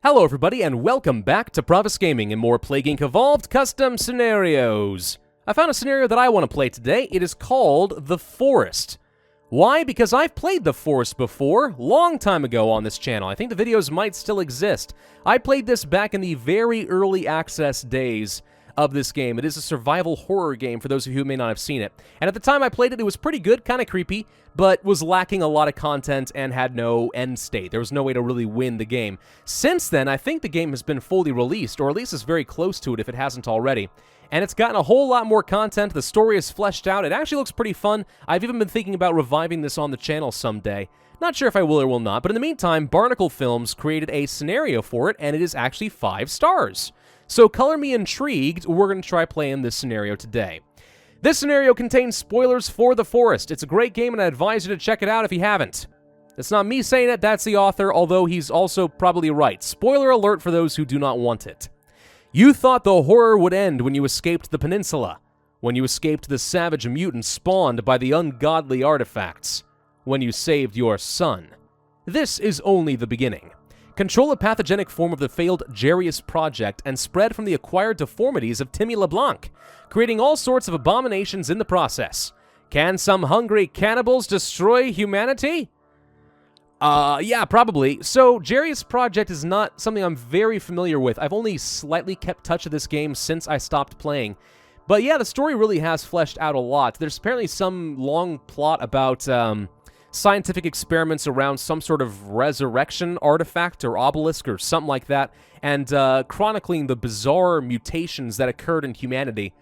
Hello everybody and welcome back to Pravus Gaming and more Plague Inc. Evolved custom scenarios. I found a scenario that I want to play today. It is called The Forest. Why? Because I've played The Forest before, long time ago on this channel. I think the videos might still exist. I played this back in the very early access days of this game. It is a survival horror game for those of you who may not have seen it. And at the time I played it, it was pretty good, kind of creepy, but was lacking a lot of content and had no end state. There was no way to really win the game. Since then, I think the game has been fully released, or at least is very close to it if it hasn't already. And it's gotten a whole lot more content. The story is fleshed out. It actually looks pretty fun. I've even been thinking about reviving this on the channel someday. Not sure if I will or will not, but in the meantime, Barnacle Films created a scenario for it, and it is actually 5 stars. So color me intrigued, we're going to try playing this scenario today. This scenario contains spoilers for The Forest. It's a great game and I advise you to check it out if you haven't. That's not me saying it, that's the author, although he's also probably right. Spoiler alert for those who do not want it. You thought the horror would end when you escaped the peninsula, when you escaped the savage mutants spawned by the ungodly artifacts, when you saved your son. This is only the beginning. Control a pathogenic form of the failed Jarius project and spread from the acquired deformities of Timmy LeBlanc, creating all sorts of abominations in the process. Can some hungry cannibals destroy humanity? Yeah, probably. So, Jarius project is not something I'm very familiar with. I've only slightly kept touch of this game since I stopped playing. But yeah, the story really has fleshed out a lot. There's apparently some long plot about, scientific experiments around some sort of resurrection artifact or obelisk or something like that, and chronicling the bizarre mutations that occurred in humanity.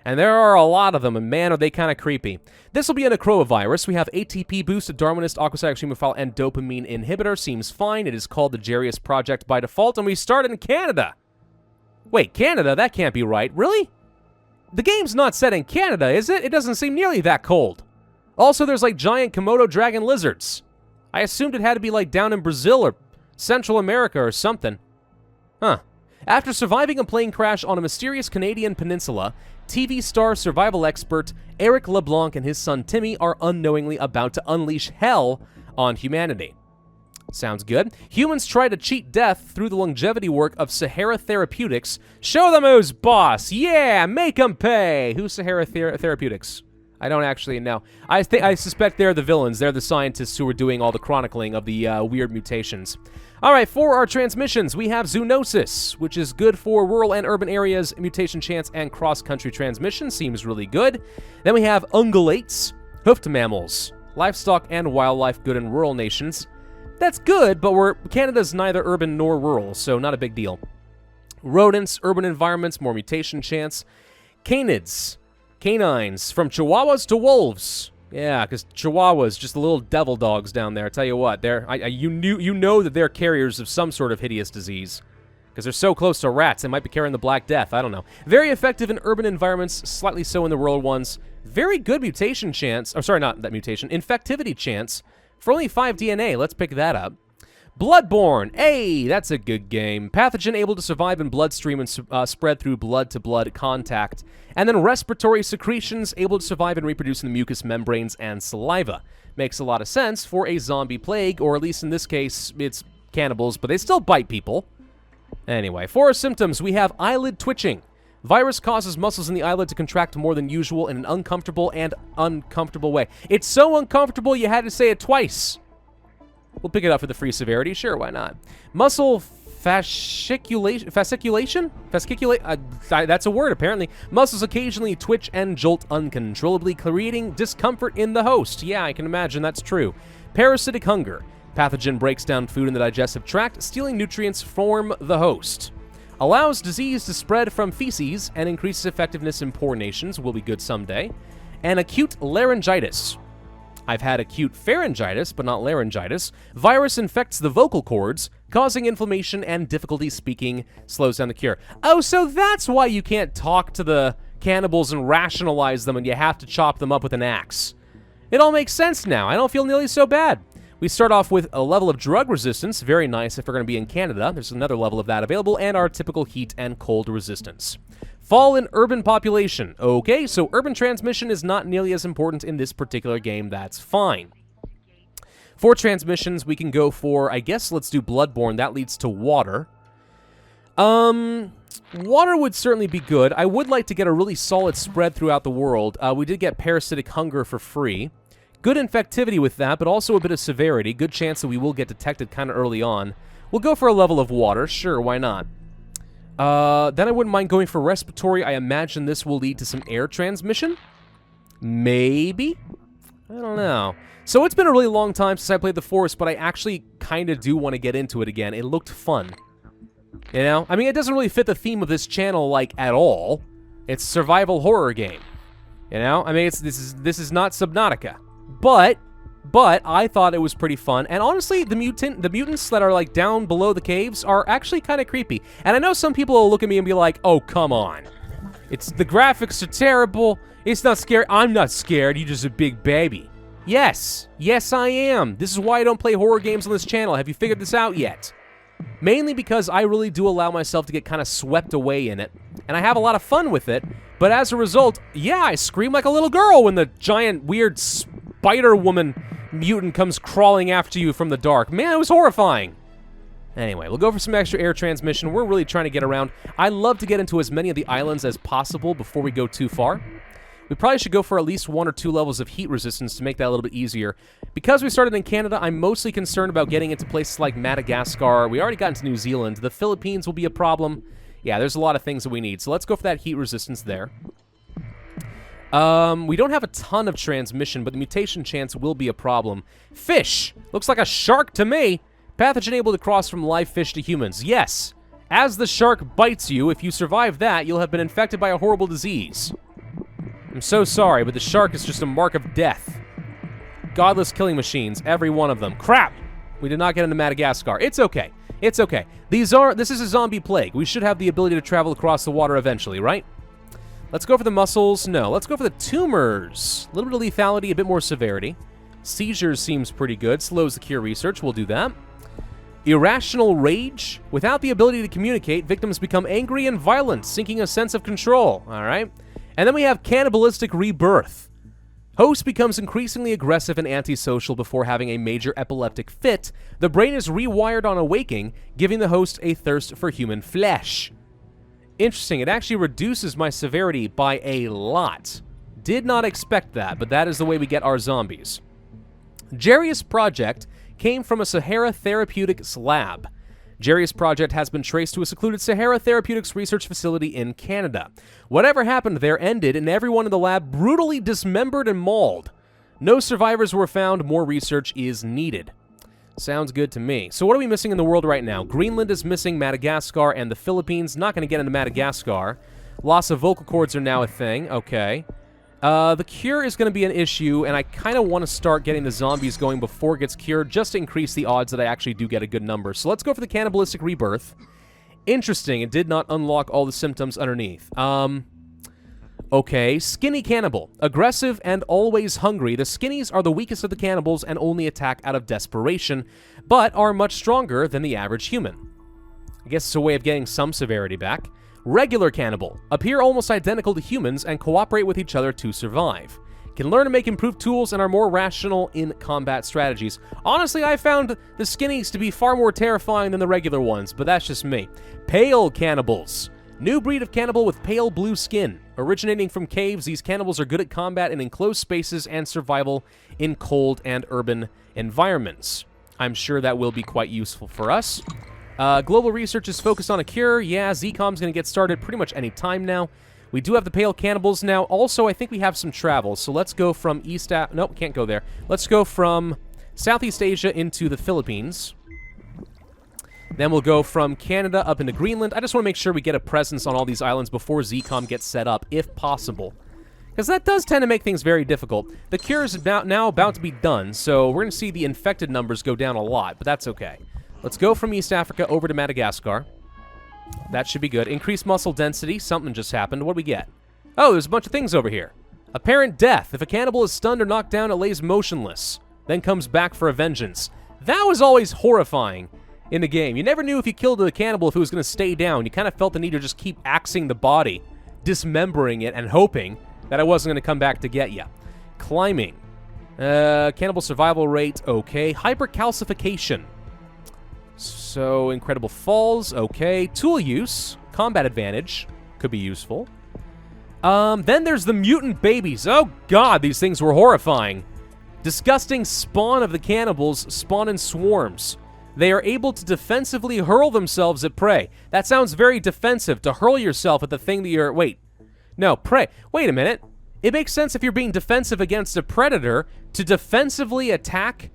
And there are a lot of them, and man, are they kind of creepy. This will be a necrovirus. We have ATP boost, Darwinist, Aquacytic Chemophile, and dopamine inhibitor. Seems fine. It is called the Jarius Project by default, and we start in Canada. Wait, Canada? That can't be right. Really? The game's not set in Canada, is it? It doesn't seem nearly that cold. Also, there's like giant Komodo dragon lizards. I assumed it had to be like down in Brazil or Central America or something. Huh. After surviving a plane crash on a mysterious Canadian peninsula, TV star survival expert Eric LeBlanc and his son Timmy are unknowingly about to unleash hell on humanity. Sounds good. Humans try to cheat death through the longevity work of Sahara Therapeutics. Show them who's boss! Yeah, make them pay! Who's Sahara Therapeutics? I don't actually know. I suspect they're the villains. They're the scientists who are doing all the chronicling of the weird mutations. All right, for our transmissions, we have Zoonosis, which is good for rural and urban areas, mutation chance, and cross-country transmission. Seems really good. Then we have Ungulates, hoofed mammals, livestock and wildlife good in rural nations. That's good, but Canada's neither urban nor rural, so not a big deal. Rodents, urban environments, more mutation chance. Canids. Canines, from chihuahuas to wolves. Yeah, because chihuahuas, just the little devil dogs down there. I tell you what, you know that they're carriers of some sort of hideous disease. Because they're so close to rats, they might be carrying the Black Death. I don't know. Very effective in urban environments, slightly so in the rural ones. Very good mutation chance. Oh, sorry, not that mutation. Infectivity chance. For only 5 DNA, let's pick that up. Bloodborne. Hey, that's a good game. Pathogen able to survive in bloodstream and spread through blood-to-blood contact. And then respiratory secretions able to survive and reproduce in the mucous membranes and saliva. Makes a lot of sense for a zombie plague, or at least in this case, it's cannibals, but they still bite people. Anyway, for our symptoms, we have eyelid twitching. Virus causes muscles in the eyelid to contract more than usual in an uncomfortable and uncomfortable way. It's so uncomfortable you had to say it twice. We'll pick it up for the free severity. Sure, why not? Muscle fasciculation? That's a word, apparently. Muscles occasionally twitch and jolt uncontrollably, creating discomfort in the host. Yeah, I can imagine that's true. Parasitic hunger. Pathogen breaks down food in the digestive tract, stealing nutrients from the host. Allows disease to spread from feces and increases effectiveness in poor nations. Will be good someday. And acute laryngitis. I've had acute pharyngitis, but not laryngitis. Virus infects the vocal cords, causing inflammation and difficulty speaking, slows down the cure. Oh, so that's why you can't talk to the cannibals and rationalize them and you have to chop them up with an axe. It all makes sense now. I don't feel nearly so bad. We start off with a level of drug resistance, very nice if we're going to be in Canada. There's another level of that available, and our typical heat and cold resistance. Fall in urban population. Okay, so urban transmission is not nearly as important in this particular game. That's fine. For transmissions, we can go for, I guess let's do Bloodborne. That leads to water. Water would certainly be good. I would like to get a really solid spread throughout the world. We did get parasitic hunger for free. Good infectivity with that, but also a bit of severity. Good chance that we will get detected kind of early on. We'll go for a level of water. Sure, why not? Then I wouldn't mind going for respiratory. I imagine this will lead to some air transmission? Maybe? I don't know. So it's been a really long time since I played The Forest, but I actually kind of do want to get into it again. It looked fun. You know? I mean, it doesn't really fit the theme of this channel, like, at all. It's a survival horror game. You know? I mean, this is not Subnautica. But I thought it was pretty fun. And honestly, the mutants that are, like, down below the caves are actually kind of creepy. And I know some people will look at me and be like, oh, come on. The graphics are terrible. It's not scary. I'm not scared. You're just a big baby. Yes. Yes, I am. This is why I don't play horror games on this channel. Have you figured this out yet? Mainly because I really do allow myself to get kind of swept away in it. And I have a lot of fun with it. But as a result, yeah, I scream like a little girl when the giant, weird spider woman mutant comes crawling after you from the dark. Man, it was horrifying. Anyway, we'll go for some extra air transmission. We're really trying to get around. I love to get into as many of the islands as possible before we go too far. We probably should go for at least 1 or 2 levels of heat resistance to make that a little bit easier. Because we started in Canada, I'm mostly concerned about getting into places like Madagascar. We already got into New Zealand. The Philippines will be a problem. Yeah, there's a lot of things that we need. So let's go for that heat resistance there. We don't have a ton of transmission, but the mutation chance will be a problem. Fish! Looks like a shark to me! Pathogen able to cross from live fish to humans. Yes! As the shark bites you, if you survive that, you'll have been infected by a horrible disease. I'm so sorry, but the shark is just a mark of death. Godless killing machines, every one of them. Crap! We did not get into Madagascar. It's okay. It's okay. This is a zombie plague. We should have the ability to travel across the water eventually, right? Let's go for the mussels. No, let's go for the tumors. A little bit of lethality, a bit more severity. Seizures seems pretty good. Slows the cure research. We'll do that. Irrational rage. Without the ability to communicate, victims become angry and violent, sinking a sense of control. All right. And then we have Cannibalistic Rebirth. Host becomes increasingly aggressive and antisocial before having a major epileptic fit. The brain is rewired on awaking, giving the host a thirst for human flesh. Interesting, it actually reduces my severity by a lot. Did not expect that, but that is the way we get our zombies. Jarius Project came from a Sahara Therapeutics lab. Jarius Project has been traced to a secluded Sahara Therapeutics research facility in Canada. Whatever happened there ended, and everyone in the lab brutally dismembered and mauled. No survivors were found. More research is needed. Sounds good to me. So what are we missing in the world right now? Greenland is missing, Madagascar, and the Philippines. Not going to get into Madagascar. Loss of vocal cords are now a thing. Okay. The cure is going to be an issue, and I kind of want to start getting the zombies going before it gets cured, just to increase the odds that I actually do get a good number. So let's go for the Cannibalistic Rebirth. Interesting, it did not unlock all the symptoms underneath. Okay, Skinny Cannibal. Aggressive and always hungry, the skinnies are the weakest of the cannibals and only attack out of desperation, but are much stronger than the average human. I guess it's a way of getting some severity back. Regular Cannibal. Appear almost identical to humans and cooperate with each other to survive. Can learn to make improved tools and are more rational in combat strategies. Honestly, I found the skinnies to be far more terrifying than the regular ones, but that's just me. Pale Cannibals. New breed of cannibal with pale blue skin. Originating from caves, these cannibals are good at combat in enclosed spaces and survival in cold and urban environments. I'm sure that will be quite useful for us. Global research is focused on a cure. Yeah, ZCOM's going to get started pretty much any time now. We do have the Pale Cannibals now. Also, I think we have some travel. So let's go from Nope, can't go there. Let's go from Southeast Asia into the Philippines. Then we'll go from Canada up into Greenland. I just want to make sure we get a presence on all these islands before ZCOM gets set up, if possible. Because that does tend to make things very difficult. The cure is now about to be done, so we're going to see the infected numbers go down a lot, but that's okay. Let's go from East Africa over to Madagascar. That should be good. Increased muscle density. Something just happened. What do we get? Oh, there's a bunch of things over here. Apparent death. If a cannibal is stunned or knocked down, it lays motionless, then comes back for a vengeance. That was always horrifying in the game. You never knew if you killed a cannibal if it was going to stay down. You kind of felt the need to just keep axing the body, dismembering it, and hoping that it wasn't going to come back to get you. Climbing. Cannibal survival rate, okay. Hypercalcification. So, incredible falls, okay. Tool use, combat advantage, could be useful. Then there's the Mutant Babies. Oh god, these things were horrifying. Disgusting spawn of the cannibals spawn in swarms. They are able to defensively hurl themselves at prey. That sounds very defensive, to hurl yourself at the thing that you're... Wait. No, prey. Wait a minute. It makes sense if you're being defensive against a predator, to defensively attack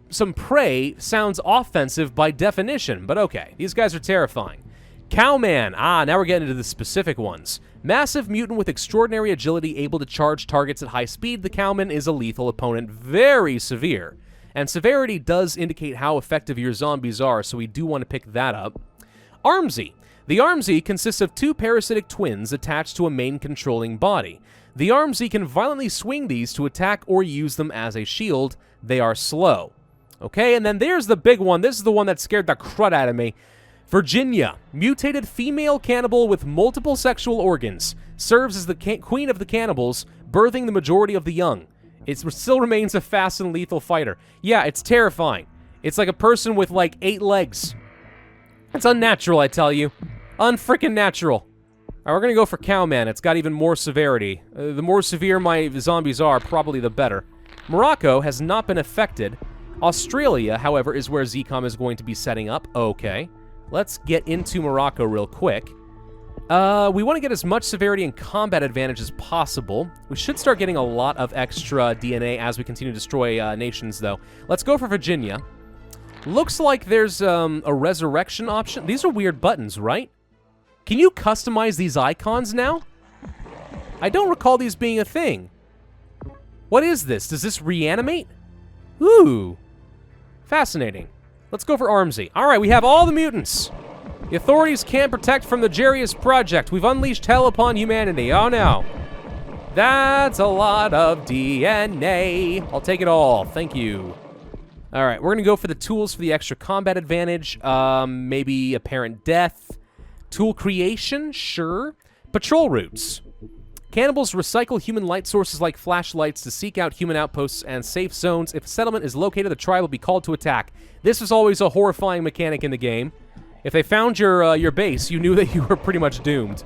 some prey sounds offensive by definition, but okay. These guys are terrifying. Cowman. Ah, now we're getting into the specific ones. Massive mutant with extraordinary agility, able to charge targets at high speed. The Cowman is a lethal opponent. Very severe. And severity does indicate how effective your zombies are, so we do want to pick that up. Armsy. The Armsy consists of 2 parasitic twins attached to a main controlling body. The Armsy can violently swing these to attack or use them as a shield. They are slow. Okay, and then there's the big one. This is the one that scared the crud out of me. Virginia. Mutated female cannibal with multiple sexual organs. Serves as the queen of the cannibals, birthing the majority of the young. It still remains a fast and lethal fighter. Yeah, it's terrifying. It's like a person with, like, 8 legs. It's unnatural, I tell you. Unfrickin' natural. Alright, we're gonna go for Cowman. It's got even more severity. The more severe my zombies are, probably the better. Morocco has not been affected. Australia, however, is where ZCOM is going to be setting up. Okay. Let's get into Morocco real quick. We want to get as much severity and combat advantage as possible. We should start getting a lot of extra DNA as we continue to destroy nations, though. Let's go for Virginia. Looks like there's a resurrection option. These are weird buttons, right? Can you customize these icons now? I don't recall these being a thing. What is this? Does this reanimate? Ooh. Fascinating. Let's go for Armsy. All right, we have all the mutants. The authorities can't protect from the Jarius Project. We've unleashed hell upon humanity. Oh, no. That's a lot of DNA. I'll take it all. Thank you. All right, we're going to go for the tools for the extra combat advantage. Maybe apparent death. Tool creation? Sure. Patrol routes. Cannibals recycle human light sources like flashlights to seek out human outposts and safe zones. If a settlement is located, the tribe will be called to attack. This was always a horrifying mechanic in the game. If they found your base, you knew that you were pretty much doomed.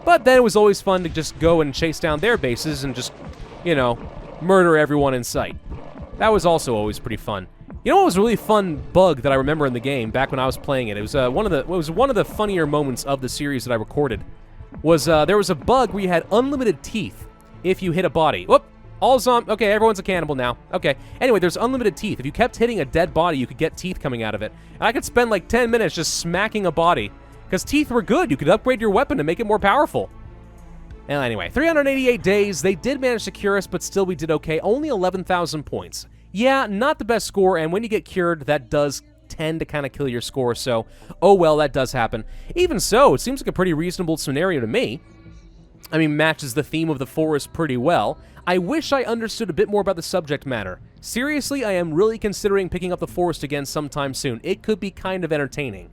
But then it was always fun to just go and chase down their bases and just, you know, murder everyone in sight. That was also always pretty fun. You know what was a really fun bug that I remember in the game back when I was playing it? It was one of the funnier moments of the series that I recorded. Was there was a bug where you had unlimited teeth if you hit a body. Whoop! Okay, everyone's a cannibal now. Okay. Anyway, there's unlimited teeth. If you kept hitting a dead body, you could get teeth coming out of it. And I could spend like 10 minutes just smacking a body. Because teeth were good. You could upgrade your weapon to make it more powerful. Well, anyway, 388 days. They did manage to cure us, but still we did okay. Only 11,000 points. Yeah, not the best score, and when you get cured, that does tend to kind of kill your score, so, oh well, that does happen. Even so, it seems like a pretty reasonable scenario to me. I mean, matches the theme of the forest pretty well. I wish I understood a bit more about the subject matter. Seriously, I am really considering picking up the forest again sometime soon. It could be kind of entertaining.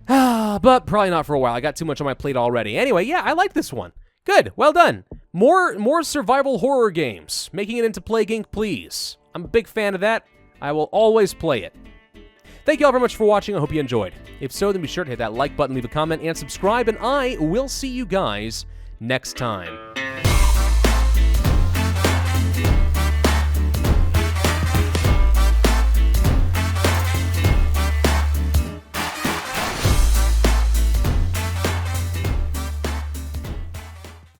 But probably not for a while. I got too much on my plate already. Anyway, yeah, I like this one. Good, well done. More survival horror games. Making it into Plague Inc., please. I'm a big fan of that. I will always play it. Thank you all very much for watching. I hope you enjoyed. If so, then be sure to hit that like button, leave a comment, and subscribe, and I will see you guys next time.